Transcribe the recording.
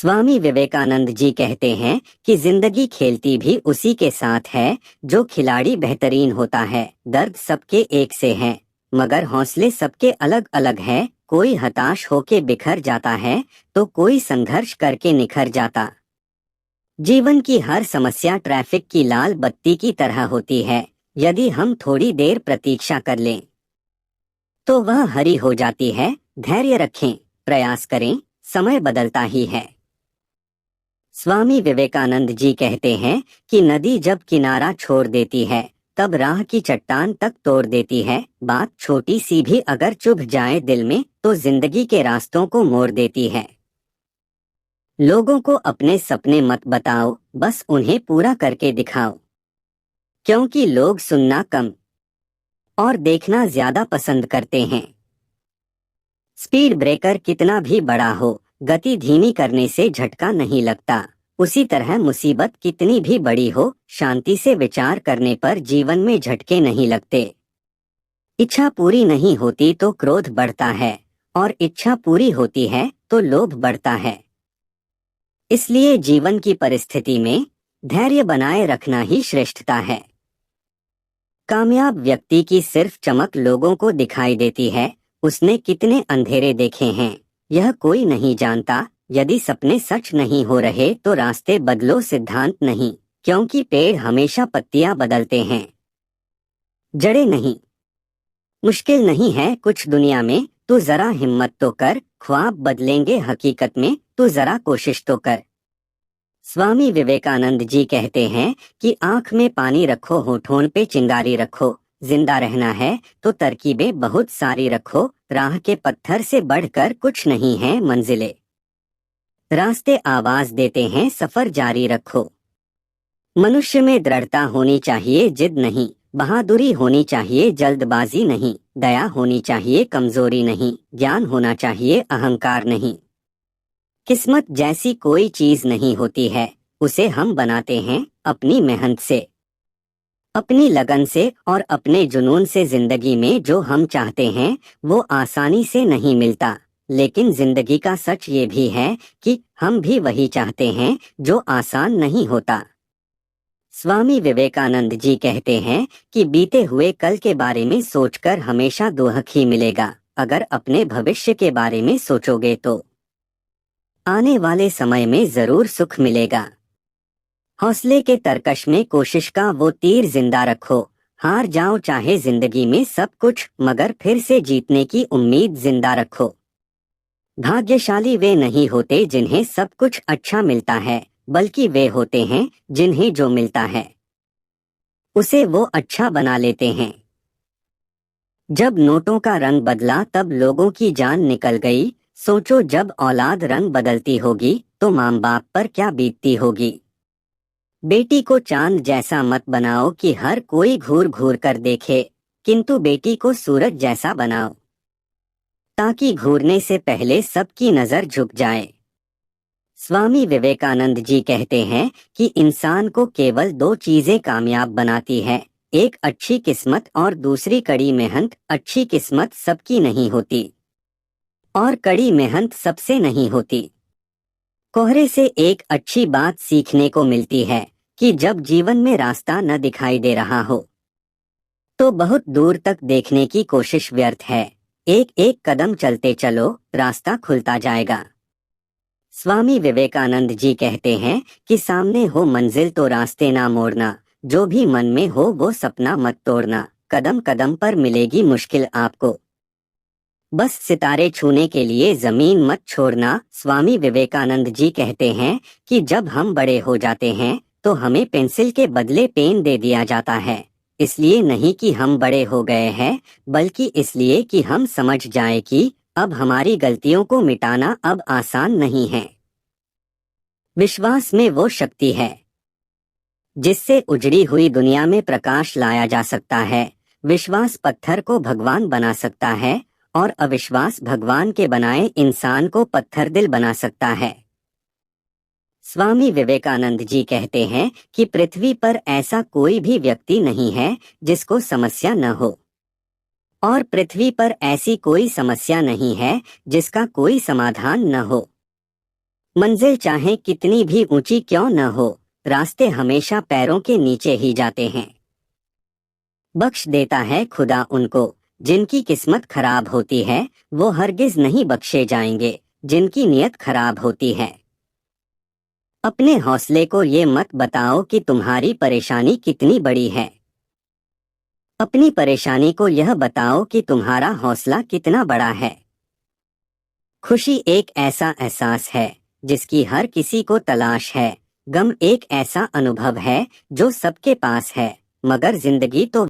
स्वामी विवेकानंद जी कहते हैं कि जिंदगी खेलती भी उसी के साथ है जो खिलाड़ी बेहतरीन होता है। दर्द सबके एक से हैं, मगर हौसले सबके अलग अलग हैं। कोई हताश होके बिखर जाता है तो कोई संघर्ष करके निखर जाता। जीवन की हर समस्या ट्रैफिक की लाल बत्ती की तरह होती है। यदि हम थोड़ी देर प्रतीक्षा कर लें तो वह हरी हो जाती है। धैर्य रखें, प्रयास करें, समय बदलता ही है। स्वामी विवेकानंद जी कहते हैं कि नदी जब किनारा छोड़ देती है तब राह की चट्टान तक तोड़ देती है। बात छोटी सी भी अगर चुभ जाए दिल में तो जिंदगी के रास्तों को मोड़ देती है। लोगों को अपने सपने मत बताओ, बस उन्हें पूरा करके दिखाओ, क्योंकि लोग सुनना कम और देखना ज्यादा पसंद करते हैं। स्पीड ब्रेकर कितना भी बड़ा हो, गति धीमी करने से झटका नहीं लगता। उसी तरह मुसीबत कितनी भी बड़ी हो, शांति से विचार करने पर जीवन में झटके नहीं लगते। इच्छा पूरी नहीं होती तो क्रोध बढ़ता है, और इच्छा पूरी होती है तो लोभ बढ़ता है। इसलिए जीवन की परिस्थिति में धैर्य बनाए रखना ही श्रेष्ठता है। कामयाब व्यक्ति की सिर्फ चमक लोगों को दिखाई देती है, उसने कितने अंधेरे देखे हैं यह कोई नहीं जानता। यदि सपने सच नहीं हो रहे तो रास्ते बदलो, सिद्धांत नहीं, क्योंकि पेड़ हमेशा पत्तियां बदलते हैं, जड़ें नहीं। मुश्किल नहीं है कुछ दुनिया में, तू जरा हिम्मत तो कर। ख्वाब बदलेंगे हकीकत में, तू जरा कोशिश तो कर। स्वामी विवेकानंद जी कहते हैं कि आंख में पानी रखो, होठों पे चिंगारी रखो। जिंदा रहना है तो तरकीबें बहुत सारी रखो। राह के पत्थर से बढ़कर कुछ नहीं है मंजिलें। रास्ते आवाज देते हैं, सफर जारी रखो। मनुष्य में दृढ़ता होनी चाहिए, जिद नहीं। बहादुरी होनी चाहिए, जल्दबाजी नहीं। दया होनी चाहिए, कमजोरी नहीं। ज्ञान होना चाहिए, अहंकार नहीं। किस्मत जैसी कोई चीज नहीं होती है, उसे हम बनाते हैं अपनी मेहनत से, अपनी लगन से और अपने जुनून से। जिंदगी में जो हम चाहते हैं वो आसानी से नहीं मिलता, लेकिन जिंदगी का सच ये भी है कि हम भी वही चाहते हैं जो आसान नहीं होता। स्वामी विवेकानंद जी कहते हैं कि बीते हुए कल के बारे में सोचकर हमेशा दुख ही मिलेगा, अगर अपने भविष्य के बारे में सोचोगे तो आने वाले समय में जरूर सुख मिलेगा। हौसले के तरकश में कोशिश का वो तीर जिंदा रखो। हार जाओ चाहे जिंदगी में सब कुछ, मगर फिर से जीतने की उम्मीद जिंदा रखो। भाग्यशाली वे नहीं होते जिन्हें सब कुछ अच्छा मिलता है, बल्कि वे होते हैं जिन्हें जो मिलता है उसे वो अच्छा बना लेते हैं। जब नोटों का रंग बदला तब लोगों की जान निकल गई। सोचो जब औलाद रंग बदलती होगी तो माँ बाप पर क्या बीतती होगी। बेटी को चांद जैसा मत बनाओ कि हर कोई घूर घूर कर देखे, किंतु बेटी को सूरज जैसा बनाओ ताकि घूरने से पहले सबकी नजर झुक जाए। स्वामी विवेकानंद जी कहते हैं कि इंसान को केवल दो चीजें कामयाब बनाती है, एक अच्छी किस्मत और दूसरी कड़ी मेहनत। अच्छी किस्मत सबकी नहीं होती और कड़ी मेहनत सबसे नहीं होती। कोहरे से एक अच्छी बात सीखने को मिलती है कि जब जीवन में रास्ता न दिखाई दे रहा हो तो बहुत दूर तक देखने की कोशिश व्यर्थ है। एक एक कदम चलते चलो, रास्ता खुलता जाएगा। स्वामी विवेकानंद जी कहते हैं कि सामने हो मंजिल तो रास्ते ना मोड़ना, जो भी मन में हो वो सपना मत तोड़ना। कदम कदम पर मिलेगी मुश्किल आपको, बस सितारे छूने के लिए जमीन मत छोड़ना। स्वामी विवेकानंद जी कहते हैं कि जब हम बड़े हो जाते हैं तो हमें पेंसिल के बदले पेन दे दिया जाता है, इसलिए नहीं कि हम बड़े हो गए हैं, बल्कि इसलिए कि हम समझ जाएं कि अब हमारी गलतियों को मिटाना अब आसान नहीं है। विश्वास में वो शक्ति है जिससे उजड़ी हुई दुनिया में प्रकाश लाया जा सकता है। विश्वास पत्थर को भगवान बना सकता है और अविश्वास भगवान के बनाए इंसान को पत्थर दिल बना सकता है। स्वामी विवेकानंद जी कहते हैं कि पृथ्वी पर ऐसा कोई भी व्यक्ति नहीं है जिसको समस्या न हो, और पृथ्वी पर ऐसी कोई समस्या नहीं है जिसका कोई समाधान न हो। मंजिल चाहे कितनी भी ऊंची क्यों न हो, रास्ते हमेशा पैरों के नीचे ही जाते हैं। बख्श देता है खुदा उनको जिनकी किस्मत खराब होती है, वो हरगिज नहीं बख्शे जाएंगे जिनकी नीयत खराब होती है। अपने हौसले को ये मत बताओ कि तुम्हारी परेशानी कितनी बड़ी है। अपनी परेशानी को यह बताओ कि तुम्हारा हौसला कितना बड़ा है। खुशी एक ऐसा एहसास है जिसकी हर किसी को तलाश है। गम एक ऐसा अनुभव है जो सबके पास है, मगर जिंदगी तो